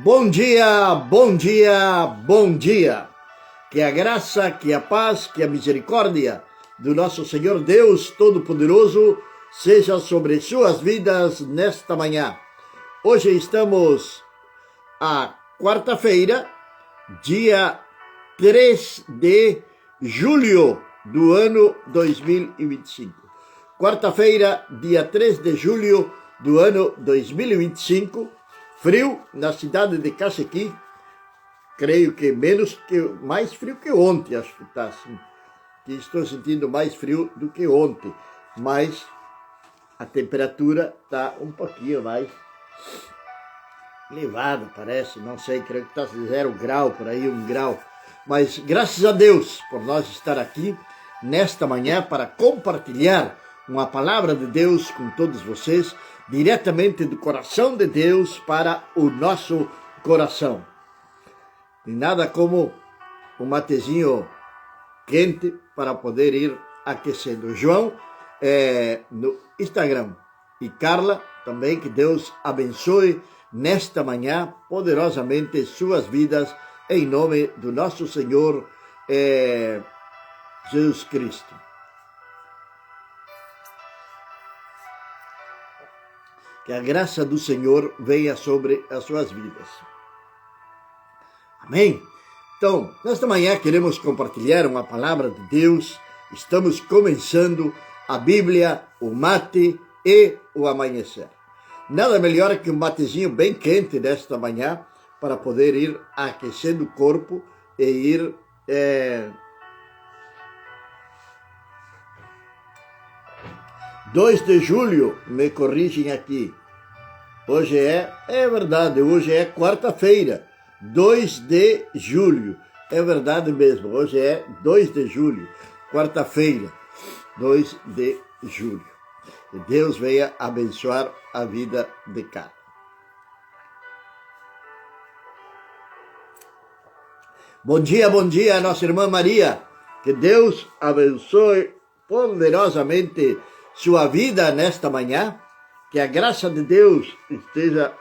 Bom dia, bom dia, bom dia. Que a graça, que a paz, que a misericórdia do nosso Senhor Deus Todo-Poderoso seja sobre suas vidas nesta manhã. Hoje estamos a quarta-feira, dia 3 de julho do ano 2025. Quarta-feira, dia 3 de julho do ano 2025. Frio na cidade de Cacequi. Creio que mais frio que ontem, acho que está assim. Que estou sentindo mais frio do que ontem, mas a temperatura está um pouquinho mais elevada, parece, não sei, creio que está 0 grau, por aí 1 grau. Mas graças a Deus por nós estar aqui nesta manhã para compartilhar uma palavra de Deus com todos vocês, diretamente do coração de Deus para o nosso coração. E nada como um matezinho quente para poder ir aquecendo. João no Instagram e Carla também, que Deus abençoe nesta manhã poderosamente suas vidas em nome do nosso Senhor Jesus Cristo. Que a graça do Senhor venha sobre as suas vidas. Amém? Então, nesta manhã queremos compartilhar uma palavra de Deus. Estamos começando a Bíblia, o mate e o amanhecer. Nada melhor que um matezinho bem quente nesta manhã para poder ir aquecendo o corpo e ir 2 de julho, me corrigem aqui. Hoje é verdade, hoje é quarta-feira, 2 de julho. É verdade mesmo, hoje é 2 de julho, quarta-feira, 2 de julho. Que Deus venha abençoar a vida de cada. Bom dia, nossa irmã Maria. Que Deus abençoe poderosamente sua vida nesta manhã. Que a graça de Deus esteja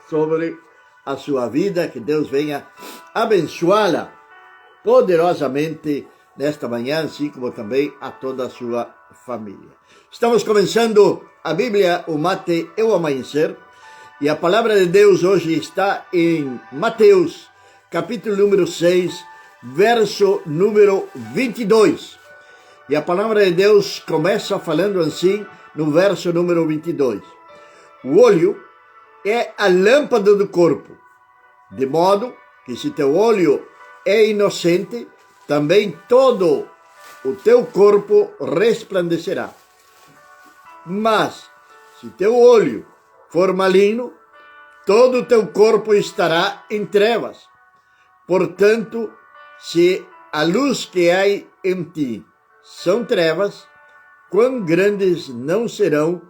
sobre a sua vida. Que Deus venha abençoá-la poderosamente nesta manhã, assim como também a toda a sua família. Estamos começando a Bíblia, o mate e o amanhecer. E a palavra de Deus hoje está em Mateus, capítulo número 6, verso número 22. E a palavra de Deus começa falando assim no verso número 22. O olho é a lâmpada do corpo, de modo que se teu olho é inocente, também todo o teu corpo resplandecerá. Mas se teu olho for maligno, todo o teu corpo estará em trevas. Portanto, se a luz que há em ti são trevas, quão grandes não serão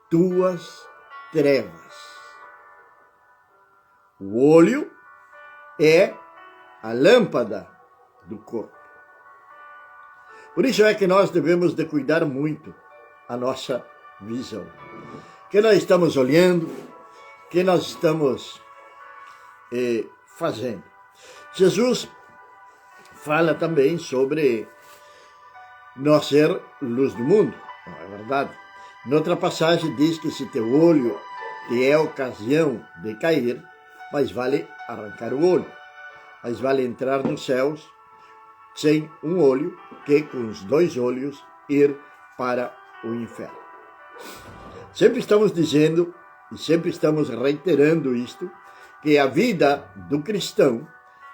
tuas trevas. O olho é a lâmpada do corpo. Por isso é que nós devemos de cuidar muito a nossa visão. Que nós estamos olhando, que nós estamos fazendo. Jesus fala também sobre nós ser luz do mundo, não é verdade? Noutra passagem diz que se teu olho te é ocasião de cair, mais vale arrancar o olho, mais vale entrar nos céus sem um olho que com os 2 olhos ir para o inferno. Sempre estamos dizendo e sempre estamos reiterando isto, que a vida do cristão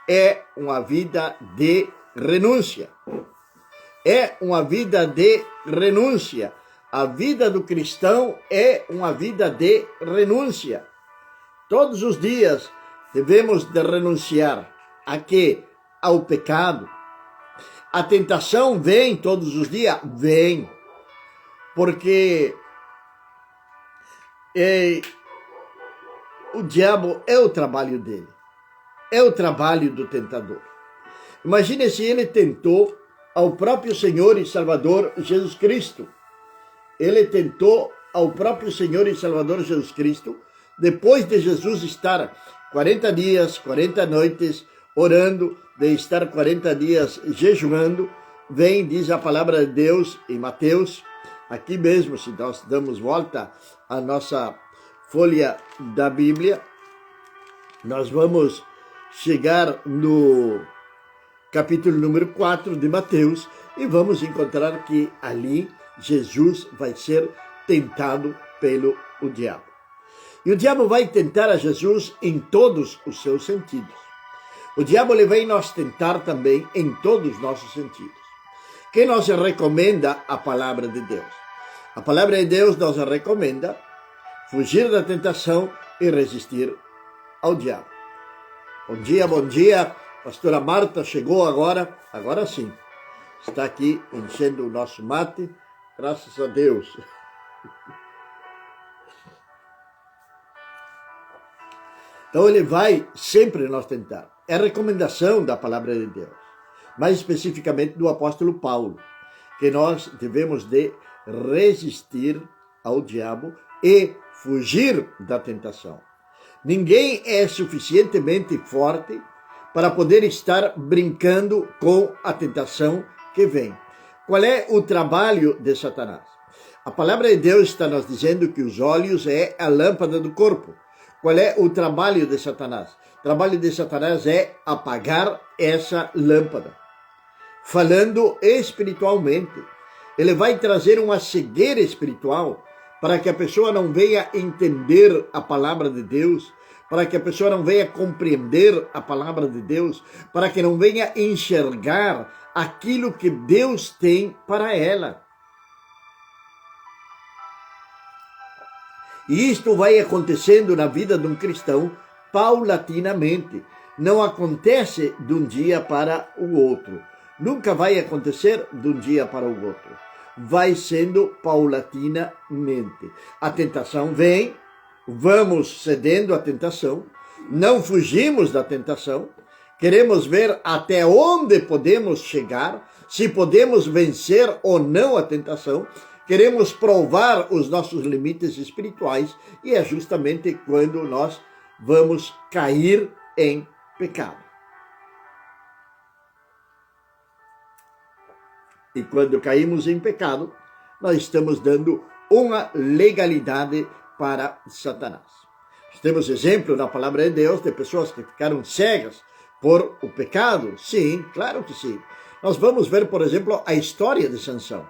é uma vida de renúncia. É uma vida de renúncia. A vida do cristão é uma vida de renúncia. Todos os dias devemos de renunciar a quê? Ao pecado. A tentação vem todos os dias? Vem. Porque o diabo é o trabalho dele. É o trabalho do tentador. Imagine se ele tentou ao próprio Senhor e Salvador Jesus Cristo. Ele tentou ao próprio Senhor e Salvador Jesus Cristo, depois de Jesus estar 40 dias, 40 noites orando, de estar 40 dias jejuando, vem, diz a palavra de Deus em Mateus, aqui mesmo, se nós damos volta à nossa folha da Bíblia, nós vamos chegar no capítulo número 4 de Mateus e vamos encontrar que ali Jesus vai ser tentado pelo diabo. E o diabo vai tentar a Jesus em todos os seus sentidos. O diabo ele vai nos tentar também em todos os nossos sentidos. Que nos recomenda a palavra de Deus? A palavra de Deus nos recomenda fugir da tentação e resistir ao diabo. Bom dia. Pastora Marta chegou agora sim. Está aqui enchendo o nosso mate, graças a Deus. Então ele vai sempre nos tentar. É a recomendação da palavra de Deus, mais especificamente do apóstolo Paulo, que nós devemos de resistir ao diabo e fugir da tentação. Ninguém é suficientemente forte para poder estar brincando com a tentação que vem. Qual é o trabalho de Satanás? A palavra de Deus está nos dizendo que os olhos é a lâmpada do corpo. Qual é o trabalho de Satanás? O trabalho de Satanás é apagar essa lâmpada. Falando espiritualmente, ele vai trazer uma cegueira espiritual para que a pessoa não venha entender a palavra de Deus, para que a pessoa não venha compreender a palavra de Deus, para que não venha enxergar aquilo que Deus tem para ela. E isto vai acontecendo na vida de um cristão paulatinamente. Não acontece de um dia para o outro. Nunca vai acontecer de um dia para o outro. Vai sendo paulatinamente. A tentação vem, vamos cedendo à tentação, não fugimos da tentação, queremos ver até onde podemos chegar, se podemos vencer ou não a tentação, queremos provar os nossos limites espirituais e é justamente quando nós vamos cair em pecado. E quando caímos em pecado, nós estamos dando uma legalidade para Satanás. Nós temos exemplo na palavra de Deus de pessoas que ficaram cegas por o pecado. Sim, claro que sim. Nós vamos ver, por exemplo, a história de Sansão.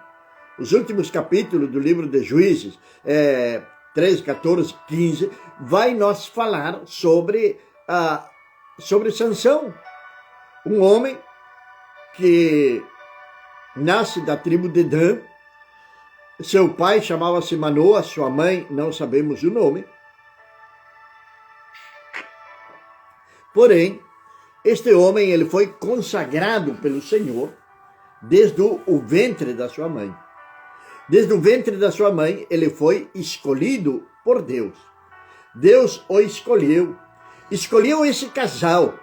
Os últimos capítulos do livro de Juízes, 13, 14, 15, vai nos falar sobre Sansão, um homem que nasce da tribo de Dan. Seu pai chamava-se Manoa, sua mãe não sabemos o nome. Porém, este homem ele foi consagrado pelo Senhor desde o ventre da sua mãe. Desde o ventre da sua mãe, ele foi escolhido por Deus. Deus o escolheu. Escolheu esse casal.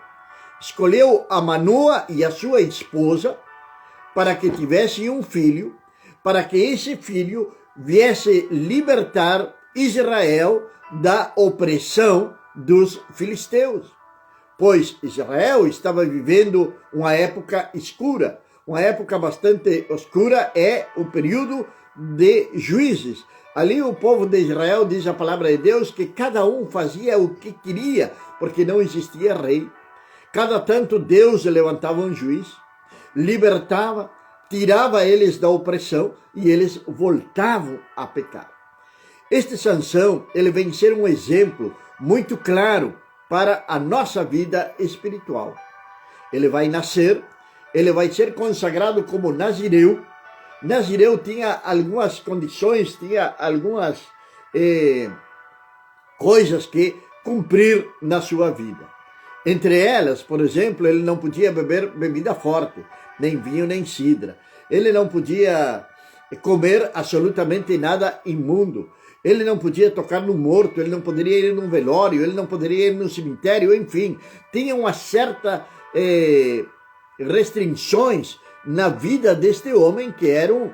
Escolheu a Manoa e a sua esposa para que tivessem um filho, para que esse filho viesse libertar Israel da opressão dos filisteus. Pois Israel estava vivendo uma época escura. Uma época bastante escura é o período de Juízes. Ali o povo de Israel, diz a palavra de Deus, que cada um fazia o que queria, porque não existia rei. Cada tanto Deus levantava um juiz, libertava, tirava eles da opressão e eles voltavam a pecar. Este Sansão, ele vem ser um exemplo muito claro para a nossa vida espiritual. Ele vai nascer, ele vai ser consagrado como nazireu. Nazireu tinha algumas condições, tinha algumas coisas que cumprir na sua vida. Entre elas, por exemplo, ele não podia beber bebida forte, nem vinho, nem cidra. Ele não podia comer absolutamente nada imundo. Ele não podia tocar no morto, ele não poderia ir num velório, ele não poderia ir no cemitério, enfim. Tinha uma certa restrições na vida deste homem que eram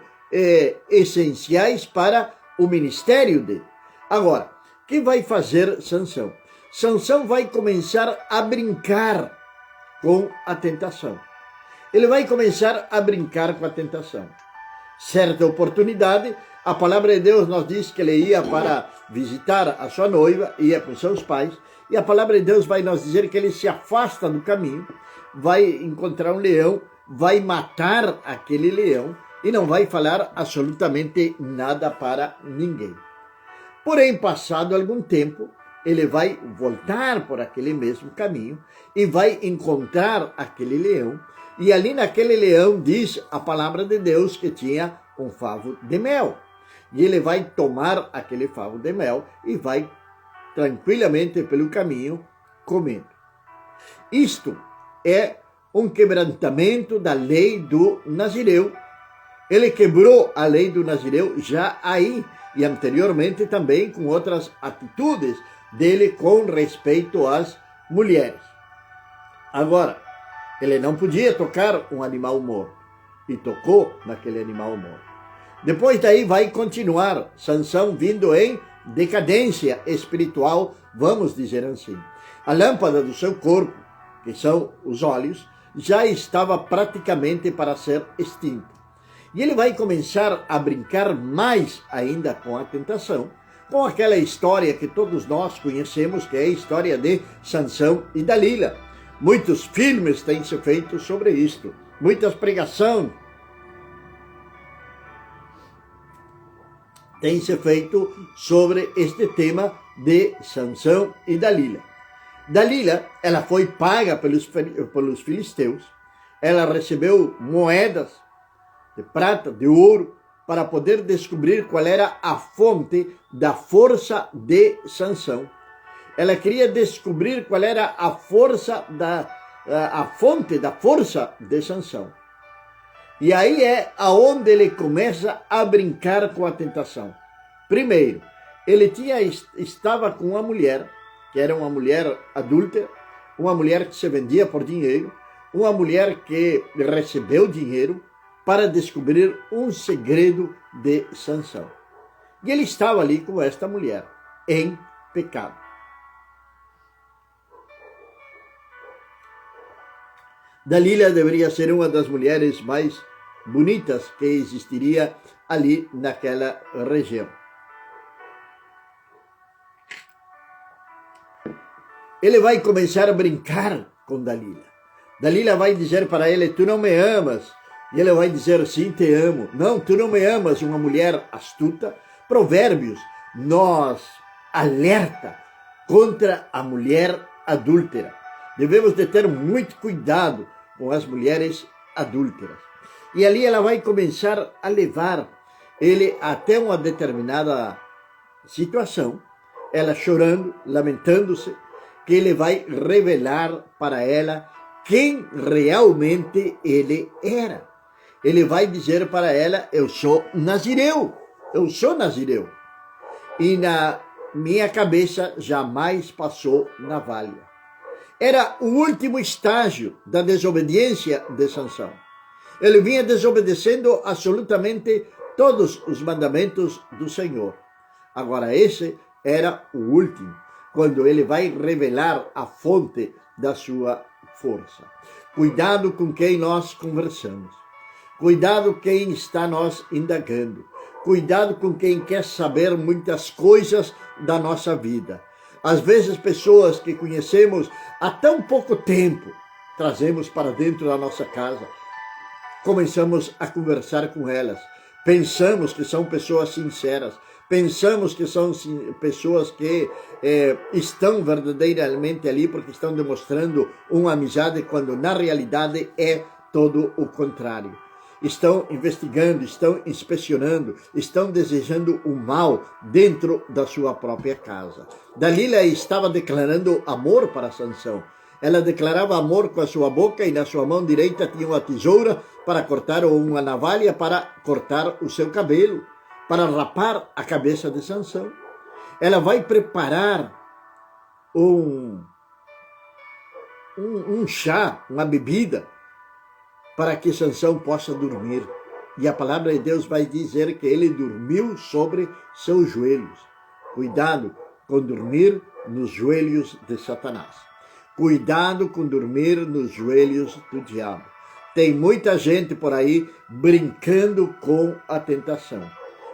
essenciais para o ministério dele. Agora, o que vai fazer Sansão? Sansão vai começar a brincar com a tentação. Ele vai começar a brincar com a tentação. Certa oportunidade, a palavra de Deus nos diz que ele ia para visitar a sua noiva, ia com seus pais, e a palavra de Deus vai nos dizer que ele se afasta do caminho, vai encontrar um leão, vai matar aquele leão e não vai falar absolutamente nada para ninguém. Porém, passado algum tempo, ele vai voltar por aquele mesmo caminho e vai encontrar aquele leão. E ali naquele leão diz a palavra de Deus que tinha um favo de mel. E ele vai tomar aquele favo de mel e vai tranquilamente pelo caminho comendo. Isto é um quebrantamento da lei do Nazireu. Ele quebrou a lei do Nazireu já aí e anteriormente também com outras atitudes dele com respeito às mulheres. Agora, ele não podia tocar um animal morto e tocou naquele animal morto. Depois daí vai continuar Sansão vindo em decadência espiritual, vamos dizer assim. A lâmpada do seu corpo, que são os olhos, já estava praticamente para ser extinta. E ele vai começar a brincar mais ainda com a tentação, com aquela história que todos nós conhecemos, que é a história de Sansão e Dalila. Muitos filmes têm se feito sobre isto, muitas pregações têm se feito sobre este tema de Sansão e Dalila. Dalila, ela foi paga pelos filisteus, ela recebeu moedas de prata, de ouro, para poder descobrir qual era a fonte da força de Sansão. Ela queria descobrir qual era a força a fonte da força de Sansão. E aí é aonde ele começa a brincar com a tentação. Primeiro, ele estava com uma mulher, que era uma mulher adúltera, uma mulher que se vendia por dinheiro, uma mulher que recebeu dinheiro para descobrir um segredo de Sansão. E ele estava ali com esta mulher, em pecado. Dalila deveria ser uma das mulheres mais bonitas que existiria ali naquela região. Ele vai começar a brincar com Dalila. Dalila vai dizer para ele, tu não me amas. E ele vai dizer, sim, te amo. Não, tu não me amas, uma mulher astuta. Provérbios nos alerta contra a mulher adúltera. Devemos de ter muito cuidado com as mulheres adúlteras. E ali ela vai começar a levar ele até uma determinada situação, ela chorando, lamentando-se, que ele vai revelar para ela quem realmente ele era. Ele vai dizer para ela, eu sou nazireu. E na minha cabeça jamais passou navalha. Era o último estágio da desobediência de Sansão. Ele vinha desobedecendo absolutamente todos os mandamentos do Senhor. Agora esse era o último, quando ele vai revelar a fonte da sua força. Cuidado com quem nós conversamos. Cuidado quem está nós indagando. Cuidado com quem quer saber muitas coisas da nossa vida. Às vezes pessoas que conhecemos há tão pouco tempo, trazemos para dentro da nossa casa. Começamos a conversar com elas. Pensamos que são pessoas sinceras. Pensamos que são pessoas que estão verdadeiramente ali porque estão demonstrando uma amizade, quando na realidade é todo o contrário. Estão investigando, estão inspecionando, estão desejando o mal dentro da sua própria casa. Dalila estava declarando amor para Sansão. Ela declarava amor com a sua boca e na sua mão direita tinha uma tesoura para cortar, ou uma navalha para cortar o seu cabelo, para rapar a cabeça de Sansão. Ela vai preparar um chá, uma bebida, para que Sansão possa dormir. E a palavra de Deus vai dizer que ele dormiu sobre seus joelhos. Cuidado com dormir nos joelhos de Satanás. Cuidado com dormir nos joelhos do diabo. Tem muita gente por aí brincando com a tentação.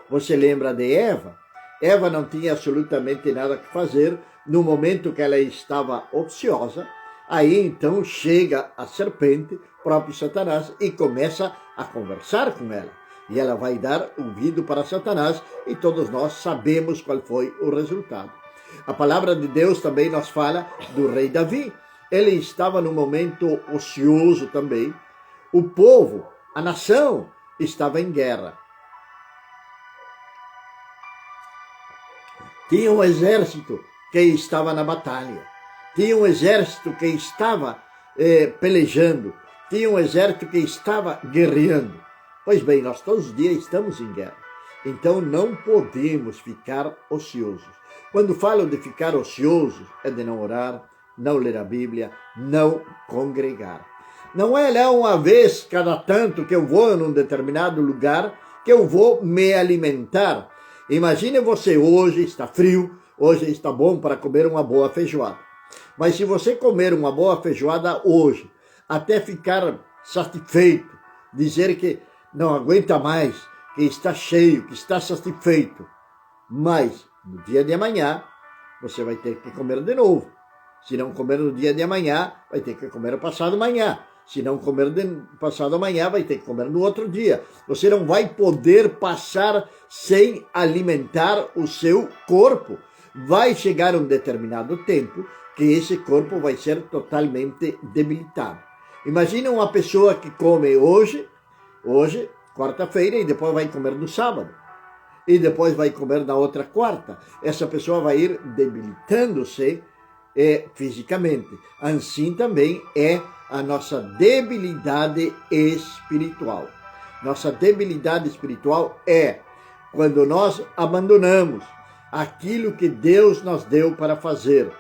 Você lembra de Eva? Eva não tinha absolutamente nada que fazer no momento que ela estava ociosa. Aí então chega a serpente, próprio Satanás, e começa a conversar com ela. E ela vai dar ouvido para Satanás, e todos nós sabemos qual foi o resultado. A palavra de Deus também nos fala do rei Davi. Ele estava num momento ocioso também. O povo, a nação, estava em guerra. Tinha um exército que estava na batalha. Tinha um exército que estava pelejando. Tinha um exército que estava guerreando. Pois bem, nós todos os dias estamos em guerra. Então não podemos ficar ociosos. Quando falo de ficar ociosos, é de não orar, não ler a Bíblia, não congregar. Não é lá uma vez cada tanto que eu vou num determinado lugar que eu vou me alimentar. Imagine você, hoje está frio, hoje está bom para comer uma boa feijoada. Mas se você comer uma boa feijoada hoje, até ficar satisfeito, dizer que não aguenta mais, que está cheio, que está satisfeito, mas no dia de amanhã você vai ter que comer de novo. Se não comer no dia de amanhã, vai ter que comer passado amanhã. Se não comer passado amanhã, vai ter que comer no outro dia. Você não vai poder passar sem alimentar o seu corpo. Vai chegar um determinado tempo que esse corpo vai ser totalmente debilitado. Imagina uma pessoa que come hoje, quarta-feira, e depois vai comer no sábado. E depois vai comer na outra quarta. Essa pessoa vai ir debilitando-se fisicamente. Assim também é a nossa debilidade espiritual. Nossa debilidade espiritual é quando nós abandonamos aquilo que Deus nos deu para fazer.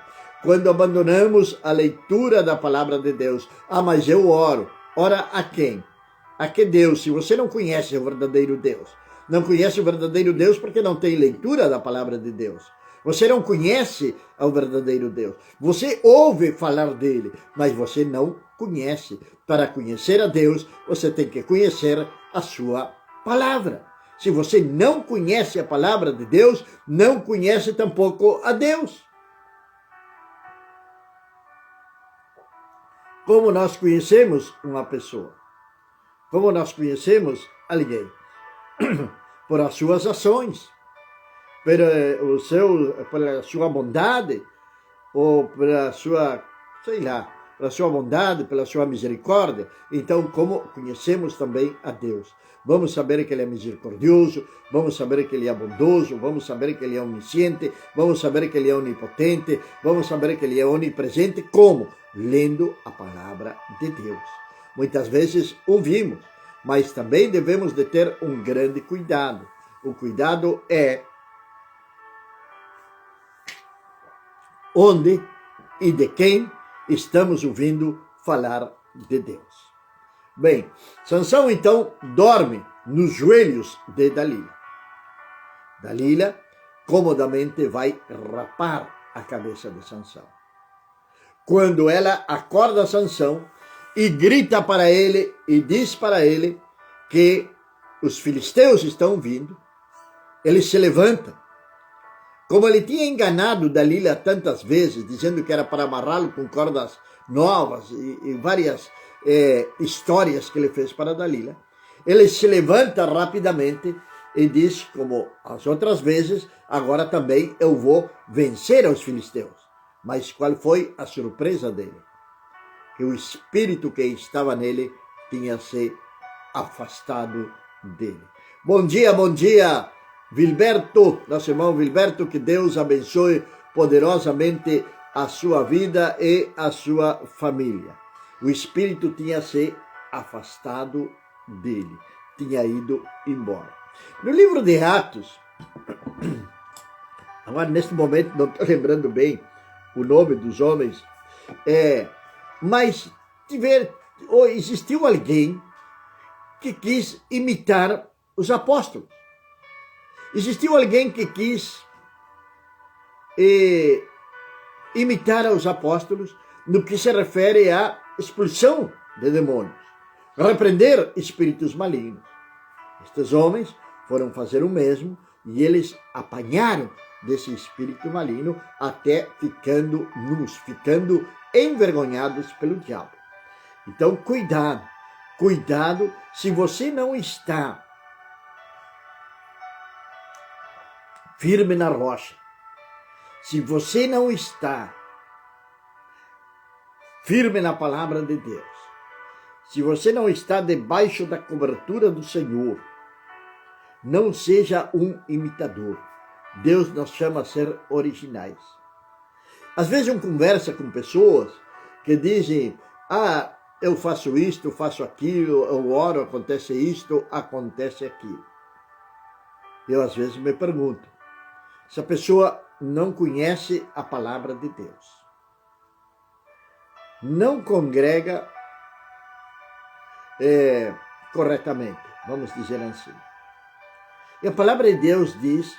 Quando abandonamos a leitura da palavra de Deus. Ah, mas eu oro. Ora a quem? A que Deus? Se você não conhece o verdadeiro Deus. Não conhece o verdadeiro Deus porque não tem leitura da palavra de Deus. Você não conhece o verdadeiro Deus. Você ouve falar dele, mas você não conhece. Para conhecer a Deus, você tem que conhecer a sua palavra. Se você não conhece a palavra de Deus, não conhece tampouco a Deus. Como nós conhecemos uma pessoa? Como nós conhecemos alguém? Por as suas ações. Pela sua bondade, ou pela sua, pela sua bondade, pela sua misericórdia. Então, como conhecemos também a Deus? Vamos saber que Ele é misericordioso, vamos saber que Ele é bondoso, vamos saber que Ele é onisciente, vamos saber que Ele é onipotente, vamos saber que Ele é onipresente. Como? Lendo a palavra de Deus. Muitas vezes ouvimos, mas também devemos de ter um grande cuidado. O cuidado é onde e de quem estamos ouvindo falar de Deus. Bem, Sansão então dorme nos joelhos de Dalila. Dalila comodamente vai rapar a cabeça de Sansão. Quando ela acorda Sansão e grita para ele e diz para ele que os filisteus estão vindo, ele se levanta. Como ele tinha enganado Dalila tantas vezes, dizendo que era para amarrá-lo com cordas novas e várias histórias que ele fez para Dalila, ele se levanta rapidamente e diz, como as outras vezes, agora também eu vou vencer aos filisteus. Mas qual foi a surpresa dele? Que o espírito que estava nele tinha se afastado dele. Bom dia, Vilberto, nosso irmão Vilberto, que Deus abençoe poderosamente a sua vida e a sua família. O espírito tinha se afastado dele, tinha ido embora. No livro de Atos, agora neste momento não estou lembrando bem o nome dos homens, mas existiu alguém que quis imitar os apóstolos. Existiu alguém que quis imitar os apóstolos no que se refere à expulsão de demônios, repreender espíritos malignos. Estes homens foram fazer o mesmo e eles apanharam desse espírito maligno até ficando nus, ficando envergonhados pelo diabo. Então, cuidado, cuidado se você não está firme na rocha, se você não está firme na palavra de Deus, se você não está debaixo da cobertura do Senhor, não seja um imitador. Deus nos chama a ser originais. Às vezes eu converso com pessoas que dizem, eu faço isto, eu faço aquilo, eu oro, acontece isto, acontece aquilo. Eu às vezes me pergunto, se a pessoa não conhece a palavra de Deus, não congrega corretamente, vamos dizer assim. E a palavra de Deus diz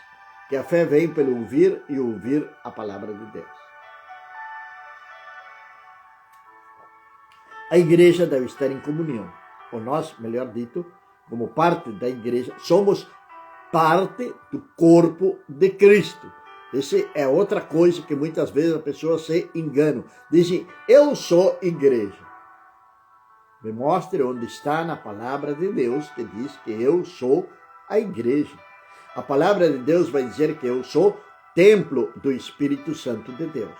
que a fé vem pelo ouvir e ouvir a palavra de Deus. A igreja deve estar em comunhão, ou nós, melhor dito, como parte da igreja, somos parte do corpo de Cristo. Essa é outra coisa que muitas vezes as pessoas se enganam. Dizem, eu sou igreja. Me mostre onde está na palavra de Deus que diz que eu sou a igreja. A palavra de Deus vai dizer que eu sou templo do Espírito Santo de Deus.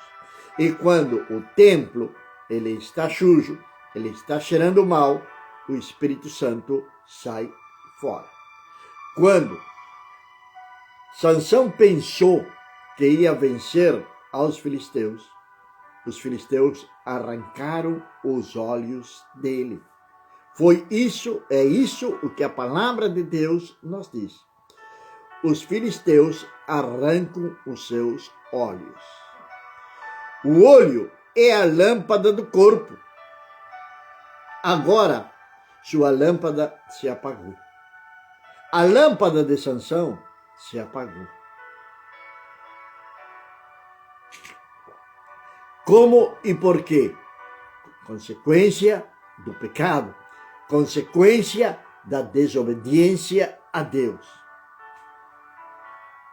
E quando o templo ele está sujo, ele está cheirando mal, o Espírito Santo sai fora. Quando Sansão pensou que ia vencer aos filisteus, os filisteus arrancaram os olhos dele. É isso o que a palavra de Deus nos diz. Os filisteus arrancam os seus olhos. O olho é a lâmpada do corpo. Agora, sua lâmpada se apagou. A lâmpada de Sansão se apagou. Como e por quê? Consequência do pecado, consequência da desobediência a Deus.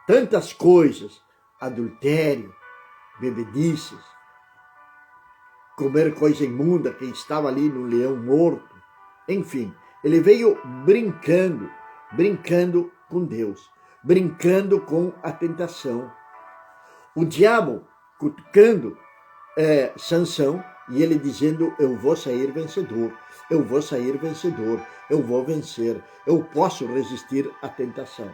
Tantas coisas, adultério, bebedices, comer coisa imunda que estava ali no leão morto, enfim, ele veio brincando com Deus, brincando com a tentação. O diabo cutucando Sansão e ele dizendo, eu vou sair vencedor, eu vou sair vencedor, eu vou vencer, eu posso resistir à tentação.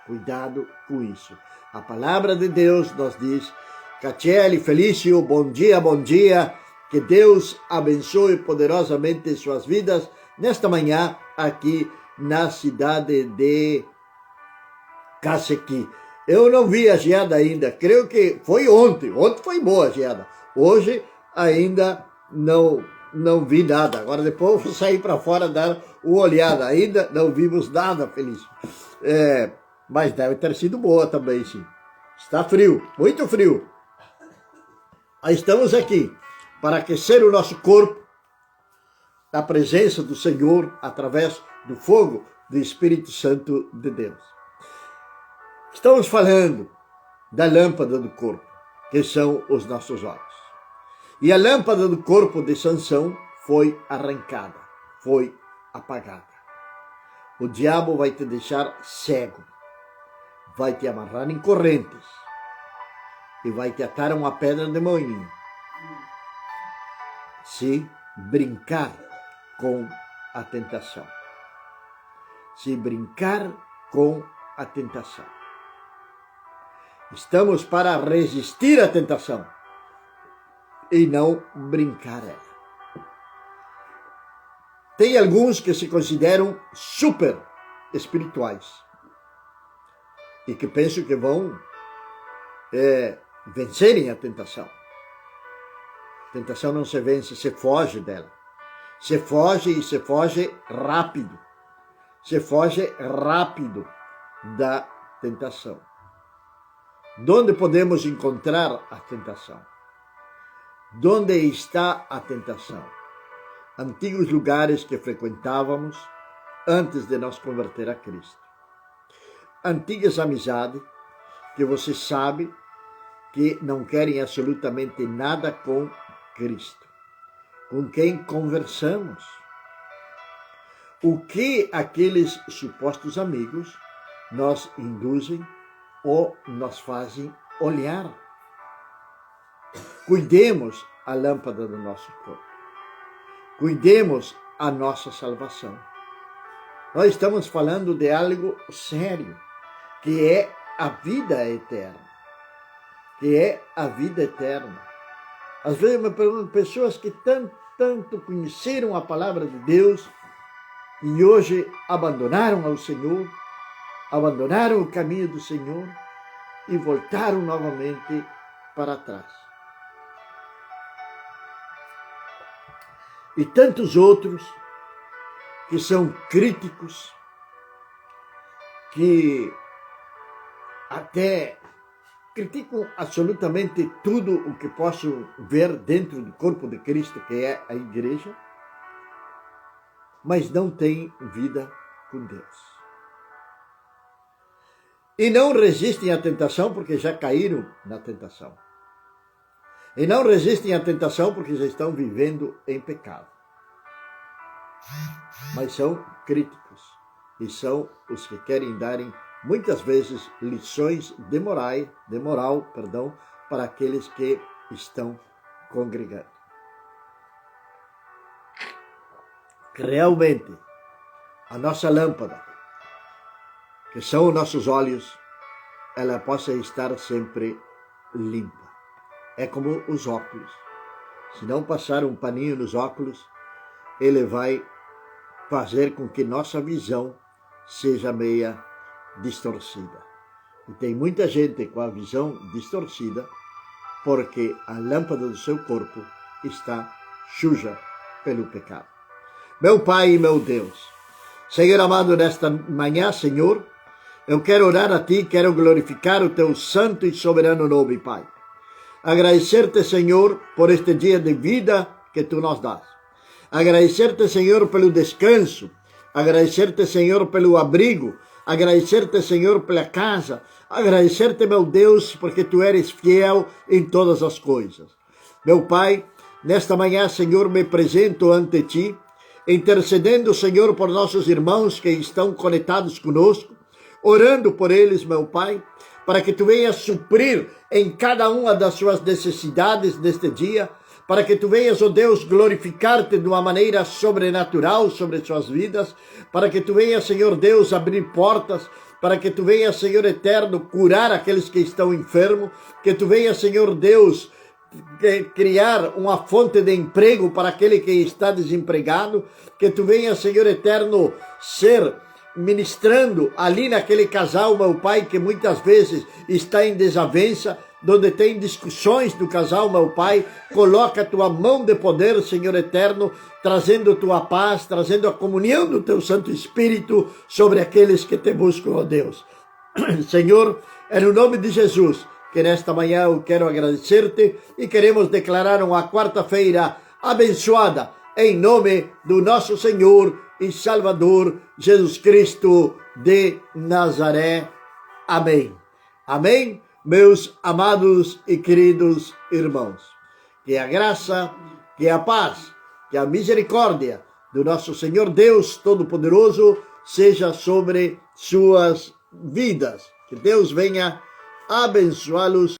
Cuidado com isso. A palavra de Deus nos diz, Catiele, Felício, bom dia, que Deus abençoe poderosamente suas vidas nesta manhã aqui na cidade de Cacequi. Eu não vi a geada ainda, creio que foi ontem foi boa a geada, hoje ainda não vi nada, agora depois eu vou sair para fora dar uma olhada, ainda não vimos nada, Felício. Mas deve ter sido boa também, sim. Está frio, muito frio. Estamos aqui para aquecer o nosso corpo na presença do Senhor através do fogo do Espírito Santo de Deus. Estamos falando da lâmpada do corpo, que são os nossos olhos. E a lâmpada do corpo de Sansão foi arrancada, foi apagada. O diabo vai te deixar cego, vai te amarrar em correntes e vai te atar a uma pedra de moinho se brincar com a tentação. Se brincar com a tentação. Estamos para resistir à tentação e não brincar ela. Tem alguns que se consideram super espirituais e que pensam que vão vencerem a tentação. A tentação não se vence, se foge dela. Se foge e se foge rápido. Se foge rápido da tentação. Onde podemos encontrar a tentação? Onde está a tentação? Antigos lugares que frequentávamos antes de nos converter a Cristo. Antigas amizades que você sabe que não querem absolutamente nada com Cristo. Com quem conversamos? O que aqueles supostos amigos nos induzem ou nos fazem olhar? Cuidemos a lâmpada do nosso corpo. Cuidemos a nossa salvação. Nós estamos falando de algo sério, que é a vida eterna. Que é a vida eterna. Às vezes me perguntam pessoas que tanto conheceram a palavra de Deus e hoje abandonaram ao Senhor, abandonaram o caminho do Senhor e voltaram novamente para trás. E tantos outros que são críticos, que até criticam absolutamente tudo o que posso ver dentro do corpo de Cristo, que é a igreja, mas não têm vida com Deus. E não resistem à tentação porque já caíram na tentação. E não resistem à tentação porque já estão vivendo em pecado. Mas são críticos e são os que querem darem muitas vezes lições de moral, para aqueles que estão congregando. Realmente, a nossa lâmpada, que são os nossos olhos, ela possa estar sempre limpa. É como os óculos. Se não passar um paninho nos óculos, ele vai fazer com que nossa visão seja meia distorcida. E tem muita gente com a visão distorcida porque a lâmpada do seu corpo está suja pelo pecado. Meu Pai e meu Deus, Senhor amado, nesta manhã, Senhor, eu quero orar a Ti, quero glorificar o Teu santo e soberano nome, Pai. Agradecer-te, Senhor, por este dia de vida que Tu nos dás. Agradecer-te, Senhor, pelo descanso. Agradecer-te, Senhor, pelo abrigo. Agradecer-te, Senhor, pela casa. Agradecer-te, meu Deus, porque Tu eres fiel em todas as coisas. Meu Pai, nesta manhã, Senhor, me apresento ante Ti, intercedendo, Senhor, por nossos irmãos que estão conectados conosco, orando por eles, meu Pai, para que Tu venhas suprir em cada uma das suas necessidades neste dia, para que Tu venhas, ó Deus, glorificar-te de uma maneira sobrenatural sobre suas vidas, para que Tu venhas, Senhor Deus, abrir portas, para que Tu venhas, Senhor eterno, curar aqueles que estão enfermos, que Tu venhas, Senhor Deus, criar uma fonte de emprego para aquele que está desempregado, que Tu venhas, Senhor eterno, ser ministrando ali naquele casal, meu Pai, que muitas vezes está em desavença, onde tem discussões do casal, meu Pai, coloca a Tua mão de poder, Senhor eterno, trazendo Tua paz, trazendo a comunhão do Teu Santo Espírito sobre aqueles que Te buscam, ó Deus. Senhor, é no nome de Jesus que nesta manhã eu quero agradecer-te e queremos declarar uma quarta-feira abençoada em nome do nosso Senhor e Salvador Jesus Cristo de Nazaré. Amém. Amém, meus amados e queridos irmãos. Que a graça, que a paz, que a misericórdia do nosso Senhor Deus Todo-Poderoso seja sobre suas vidas. Que Deus venha abençoá-los